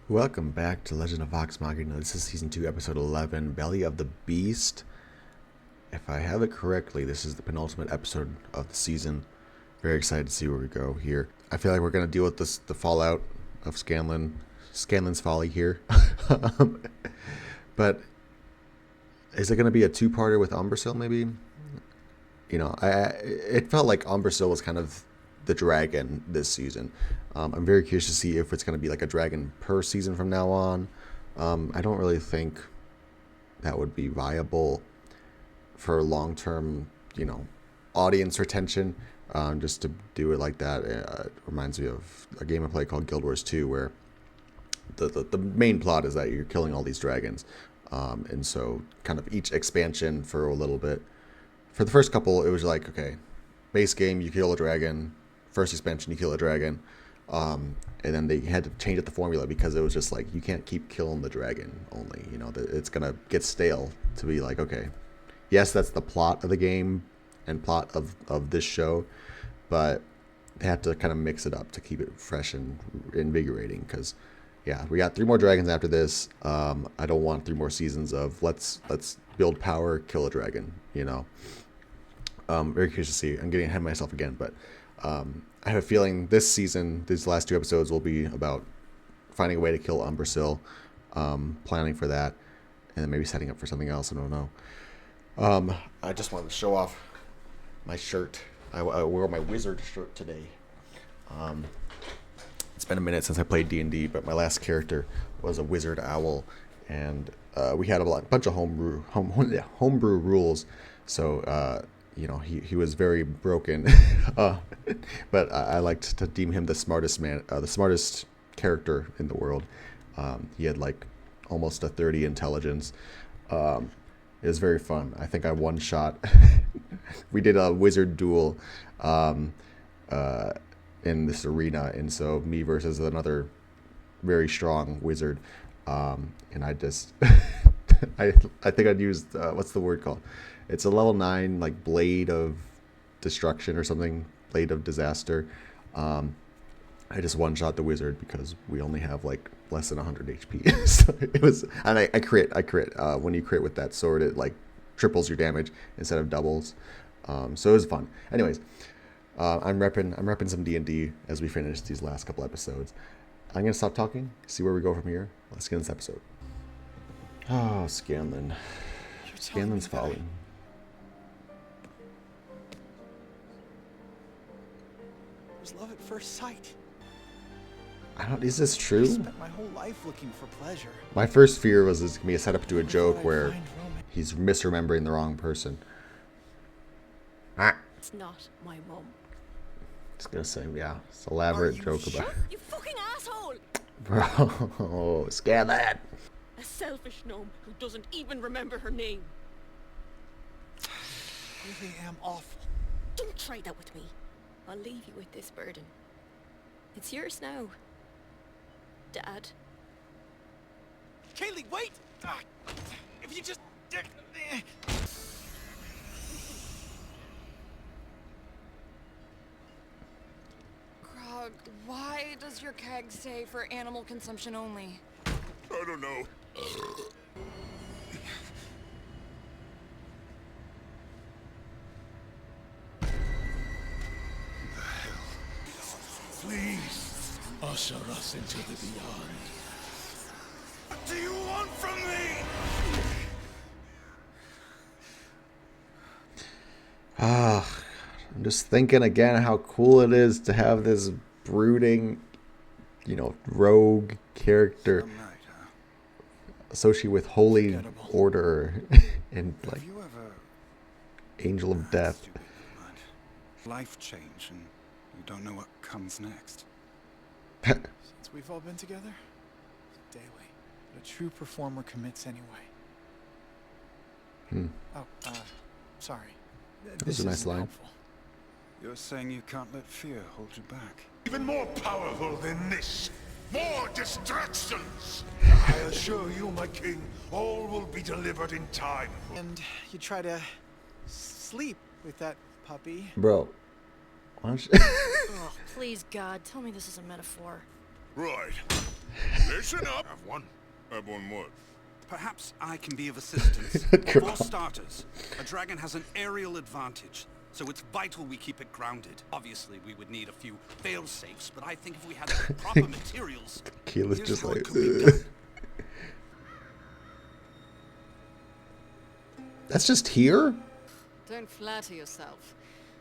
Welcome back to Legend of Vox Machina. This is Season 2, Episode 11, Belly of the Beast. If I have it correctly, this is the penultimate episode of the season. Very excited to see where we go here. I feel like we're going to deal with the fallout of Scanlan's folly here. But is it going to be a two-parter with Umbrasyl, maybe? You know, it felt like Umbrasyl was kind of the dragon this season. I'm very curious to see if it's going to be like a dragon per season from now on. I don't really think that would be viable for long-term, audience retention. Just to do it like that, it reminds me of a game I played called Guild Wars 2, where the main plot is that you're killing all these dragons. And so kind of each expansion for a little bit. For the first couple, it was like, okay, base game, you kill a dragon. First expansion, you kill a dragon. And then they had to change up the formula because it was just like, you can't keep killing the dragon only. It's going to get stale to be like, okay, yes, that's the plot of the game and plot of this show, but they had to kind of mix it up to keep it fresh and invigorating because, yeah, we got 3 more dragons after this. I don't want 3 more seasons of let's build power, kill a dragon, Very curious to see. I'm getting ahead of myself again, but I have a feeling this season, these last 2 episodes will be about finding a way to kill Umbrasyl, planning for that, and then maybe setting up for something else. I don't know. I just wanted to show off my shirt. I wore my wizard shirt today. It's been a minute since I played D&D, but my last character was a wizard owl, and we had a bunch of homebrew rules, so he was very broken, but I liked to deem him the smartest character in the world. He had like almost a 30 intelligence. It was very fun. I think I one shot. We did a wizard duel in this arena, and so me versus another very strong wizard, and I just I think I'd used what's the word called? It's a level 9 like blade of destruction or something, blade of disaster. I just one shot the wizard because we only have like less than 100 HP. So it was, and I crit. When you crit with that sword, it like triples your damage instead of doubles. So it was fun. Anyways, I'm repping some D&D as we finish these last couple episodes. I'm gonna stop talking, see where we go from here. Let's get in this episode. Oh, Scanlan. Scanlan's folly. It was love at first sight. Is this I true? spent my whole life looking for pleasure. My first fear was this gonna be a setup to a I thought joke I'd where find romance. he's misremembering the wrong person. It's not my mum. It's gonna say, yeah, it's an elaborate joke sure? about. You fucking asshole! Bro, Scanlan. A selfish gnome who doesn't even remember her name. I really am awful. Don't try that with me. I'll leave you with this burden. It's yours now, Dad. Kaylee, wait! If you just... Grog, why does your keg say for animal consumption only? I don't know. Please, usher us into the beyond. What do you want from me? I'm just thinking again how cool it is to have this brooding, rogue character Some night, huh? associated with holy Forgettable. order and like Have you ever angel of death. stupid mind? Life change and you don't know what comes next. Since we've all been together, daily. But a true performer commits anyway. Oh, sorry. was a nice isn't line. helpful. You're saying you can't let fear hold you back. Even more powerful than this. More distractions! I assure you, my king, all will be delivered in time. And you try to sleep with that puppy. Bro, why don't you... Oh, please, God, tell me this is a metaphor. Right. Let's Listen up! Have one? Have one what? Perhaps I can be of assistance. Come For on. starters, a dragon has an aerial advantage, so it's vital we keep it grounded. Obviously, we would need a few fail-safes, but I think if we had the proper materials... Keyless here's just how like, it could be done. that's just here? Don't flatter yourself.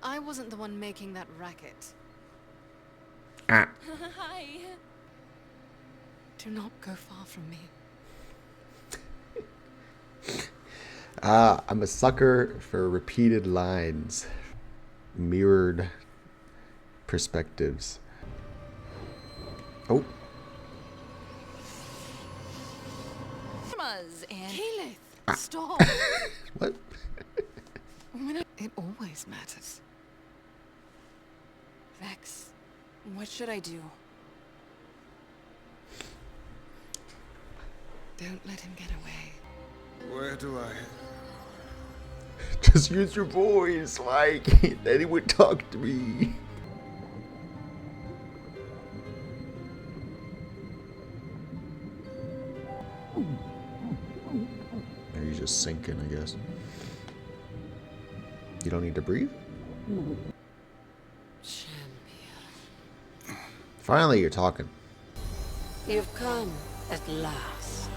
I wasn't the one making that racket. Ah. Hi. Do not go far from me. I'm a sucker for repeated lines, mirrored perspectives. Oh, And Keyleth, stop. what? It always matters. Vex, what should I do? Don't let him get away. Where do I... Just use your voice, like anyone talk to me. Are you just sinking, I guess? You don't need to breathe? Champion. Finally, you're talking. You've come at last.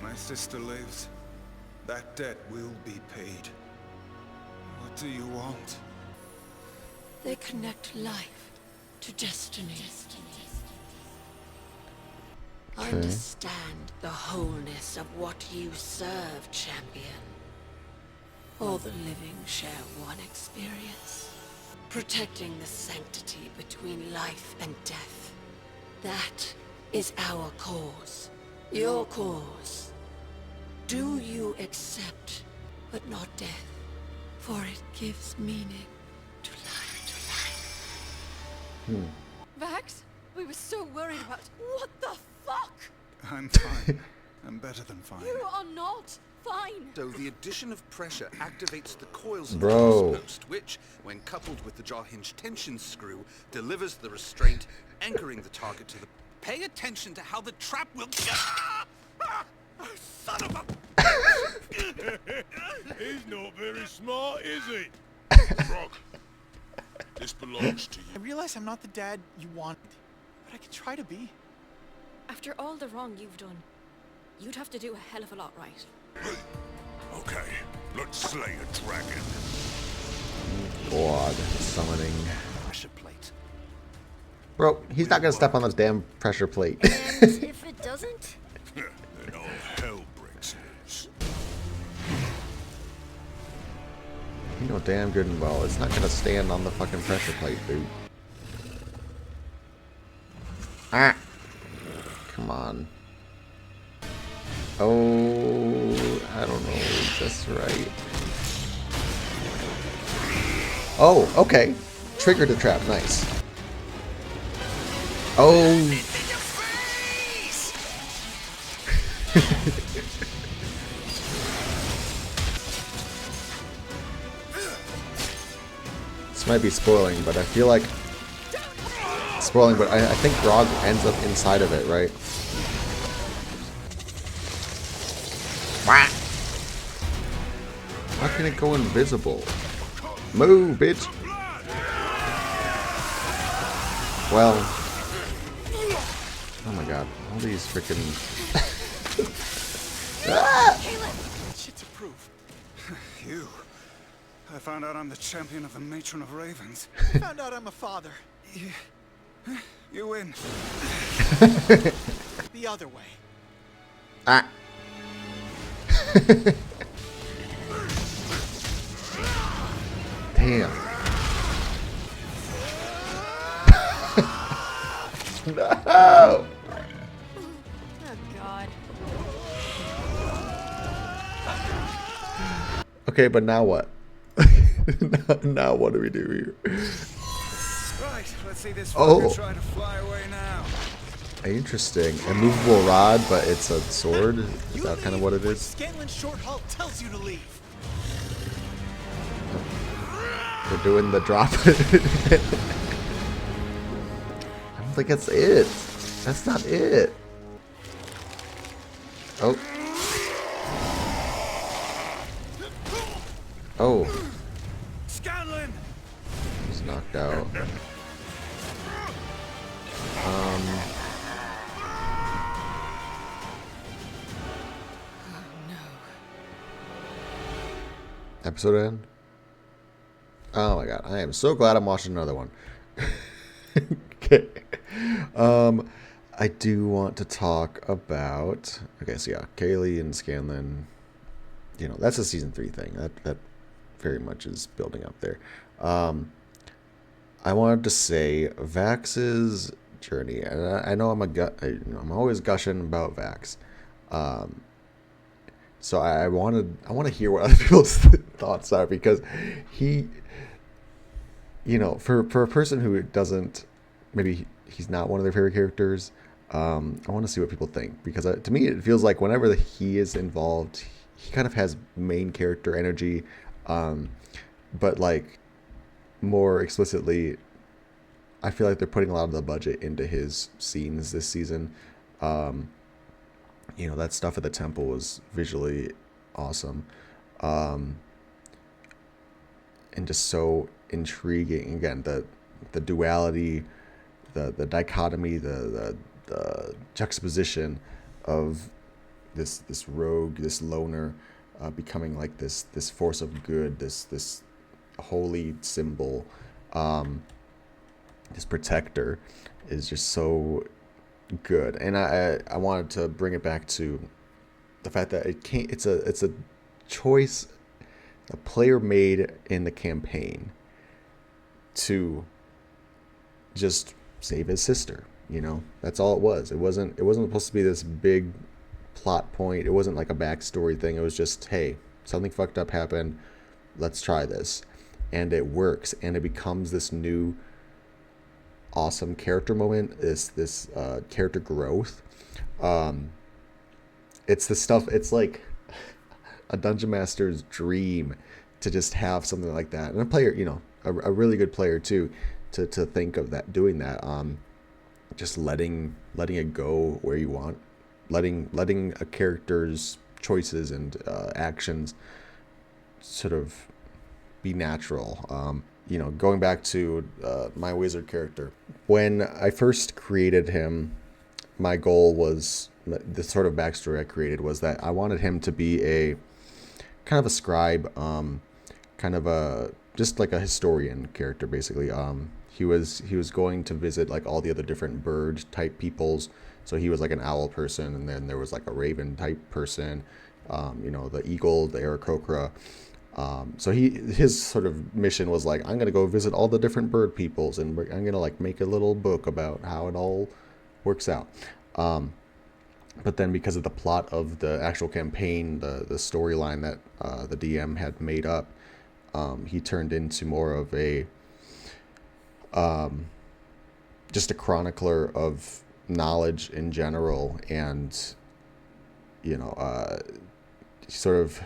My sister lives. That debt will be paid. What do you want? They connect life to destiny. Okay. Understand the wholeness of what you serve, champion. All the living share one experience. Protecting the sanctity between life and death. That is our cause. Your cause. Do you accept, but not death? For it gives meaning to life. Vax, we were so worried about... What the fuck? I'm fine. I'm better than fine. You are not fine. So the addition of pressure activates the coils of Bro. the post, which, when coupled with the jaw hinge tension screw, delivers the restraint, anchoring the target to the... Pay attention to how the trap will... Son of a... He's not very smart, is he? Frog, this belongs to I you. realize I'm not the dad you wanted, but I could try to be. After all the wrong you've done, you'd have to do a hell of a lot right. Okay, let's slay a dragon. God, summoning. Pressure plate. Bro, he's not gonna step on this damn pressure plate. And if it doesn't? Then all hell breaks loose. You know damn good and well it's not gonna stand on the fucking pressure plate, dude. Ah! Come on. Oh, I don't know if that's right. Oh, okay. Triggered the trap, nice. Oh! This might be spoiling, but I feel like spoiling, but I think Grog ends up inside of it, right? Wah! How can it go invisible? Move, bitch! Well, oh my god, all these freaking. Shit to prove. You. I found out I'm the champion of the Matron of Ravens. I found out I'm a father. You win. The other way. Ah. Damn. No. Oh, God. Okay, but now what? now what do we do here? Right, let's see this Oh. fucker try to fly away now. Interesting. A movable rod, but it's a sword? Is that kind of what it is? Scanlan Shorthalt tells you to leave. We're doing the drop. I don't think that's it. That's not it. Oh. Oh. Scanlan! He's knocked out. Episode end? Oh my god, I am so glad I'm watching another one. Okay. I do want to talk about... Okay, so yeah, Kaylee and Scanlan. You know, that's a season 3 thing. That very much is building up there. I wanted to say Vax's journey, and I know I'm always gushing about Vax. So I want to hear what other people's thoughts are, because he, you know, for a person who doesn't, maybe he's not one of their favorite characters. I want to see what people think, because to me it feels like whenever he is involved, he kind of has main character energy, but like more explicitly, I feel like they're putting a lot of the budget into his scenes this season. You know, that stuff at the temple was visually awesome, and just so intriguing. Again, the duality, the dichotomy, the juxtaposition of this rogue, this loner, becoming like this force of good, this holy symbol, this protector, is just so good. And I wanted to bring it back to the fact that it's a choice a player made in the campaign to just save his sister. You know, that's all it was. It wasn't supposed to be this big plot point. It wasn't like a backstory thing. It was just, hey, something fucked up happened, let's try this. And it works, and it becomes this new awesome character moment, this character growth. It's the stuff, it's like a dungeon master's dream to just have something like that, and a player, you know, a really good player too, to think of that, doing that, just letting it go where you want, letting a character's choices and actions sort of be natural. You know, going back to my wizard character, when I first created him, my goal was, the sort of backstory I created was that I wanted him to be a kind of a scribe, kind of a, just like a historian character, basically. He was going to visit like all the other different bird type peoples. So he was like an owl person, and then there was like a raven type person, you know, the eagle, the aarakocra. So his sort of mission was like, I'm gonna go visit all the different bird peoples, and I'm gonna like make a little book about how it all works out. But then, because of the plot of the actual campaign, the storyline that the DM had made up, he turned into more of a just a chronicler of knowledge in general, and you know, sort of,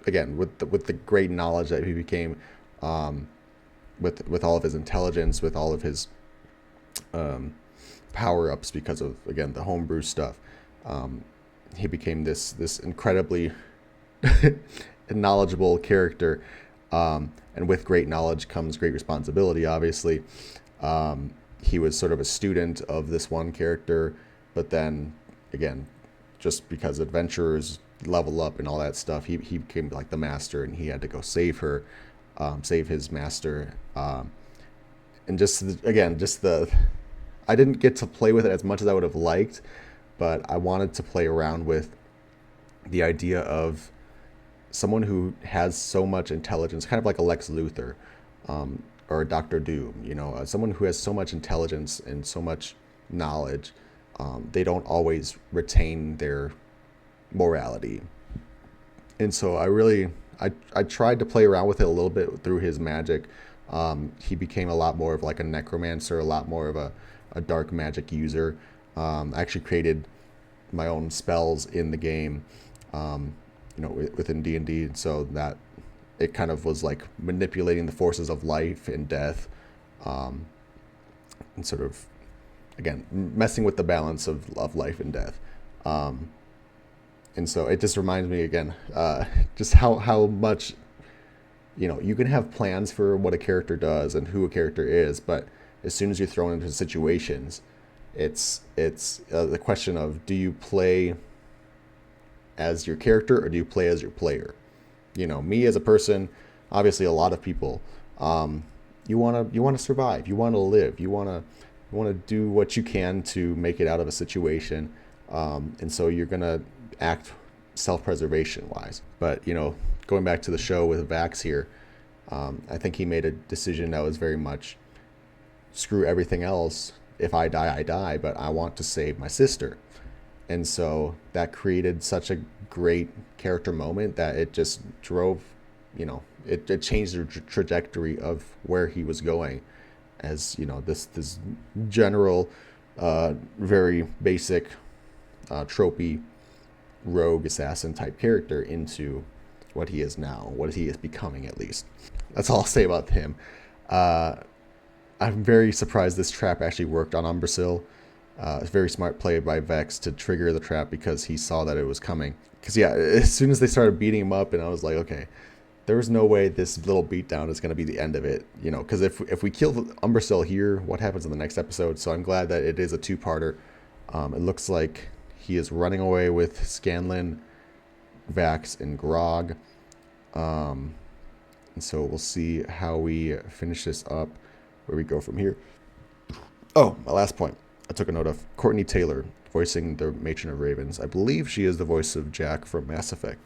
again, with the great knowledge that he became, with all of his intelligence, with all of his power-ups, because of, again, the homebrew stuff, he became this incredibly knowledgeable character, and with great knowledge comes great responsibility, obviously. He was sort of a student of this one character, but then, again, just because adventurers level up and all that stuff, he became like the master, and he had to go save her, save his master, and just I didn't get to play with it as much as I would have liked, but I wanted to play around with the idea of someone who has so much intelligence, kind of like a Lex Luthor, or a Doctor Doom, you know, someone who has so much intelligence and so much knowledge, they don't always retain their morality. And so I tried to play around with it a little bit through his magic. He became a lot more of like a necromancer, a lot more of a dark magic user. I actually created my own spells in the game, you know, within D&D, and so that it kind of was like manipulating the forces of life and death, and sort of, again, messing with the balance of life and death. And so it just reminds me again, just how much, you can have plans for what a character does and who a character is, but as soon as you're thrown into situations, it's the question of, do you play as your character or do you play as your player? Me as a person, obviously a lot of people, you want to survive, you want to live, you want to do what you can to make it out of a situation, and so you're gonna act self-preservation wise. But going back to the show with Vax here, I think he made a decision that was very much, screw everything else. If I die, I die, but I want to save my sister. And so that created such a great character moment that it just drove, it changed the trajectory of where he was going as, this general, very basic, tropey rogue assassin type character into what he is now, what he is becoming at least. That's all I'll say about him. I'm very surprised this trap actually worked on Umbrasyl. It's very smart play by Vex to trigger the trap because he saw that it was coming. Because yeah, as soon as they started beating him up, and I was like, okay, there was no way this little beatdown is going to be the end of it. Because if we kill Umbrasyl here, what happens in the next episode? So I'm glad that it is a two-parter. It looks like he is running away with Scanlan, Vax, and Grog. And so we'll see how we finish this up, where we go from here. Oh, my last point I took a note of. Courtney Taylor, voicing the Matron of Ravens. I believe she is the voice of Jack from Mass Effect.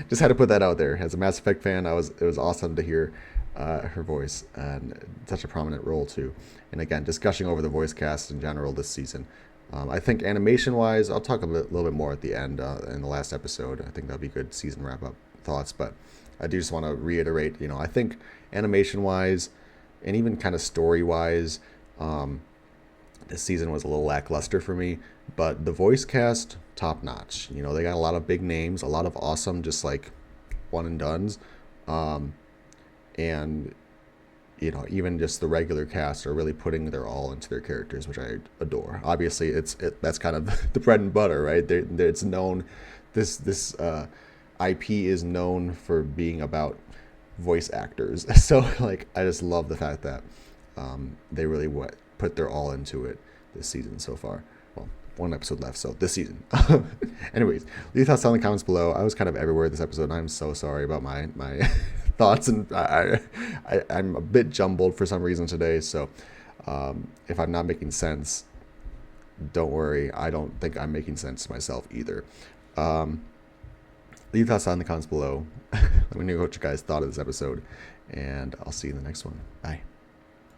Just had to put that out there. As a Mass Effect fan, it was awesome to hear her voice, and such a prominent role too. And again, discussing over the voice cast in general this season. I think animation-wise, I'll talk a little bit more at the end in the last episode. I think that'll be good season wrap-up thoughts. But I do just want to reiterate, I think animation-wise and even kind of story-wise, this season was a little lackluster for me. But the voice cast, top-notch. They got a lot of big names, a lot of awesome, just like one-and-dones. And even just the regular cast are really putting their all into their characters, which I adore. Obviously, that's kind of the bread and butter, right? It's known, this IP is known for being about voice actors. So I just love the fact that they really put their all into it this season so far. Well, one episode left, so this season. Anyways, leave your thoughts down in the comments below. I was kind of everywhere this episode, and I'm so sorry about my thoughts, and I'm a bit jumbled for some reason today, so if I'm not making sense, don't worry. I don't think I'm making sense to myself either. Leave thoughts down in the comments below. Let me know what you guys thought of this episode, and I'll see you in the next one. Bye.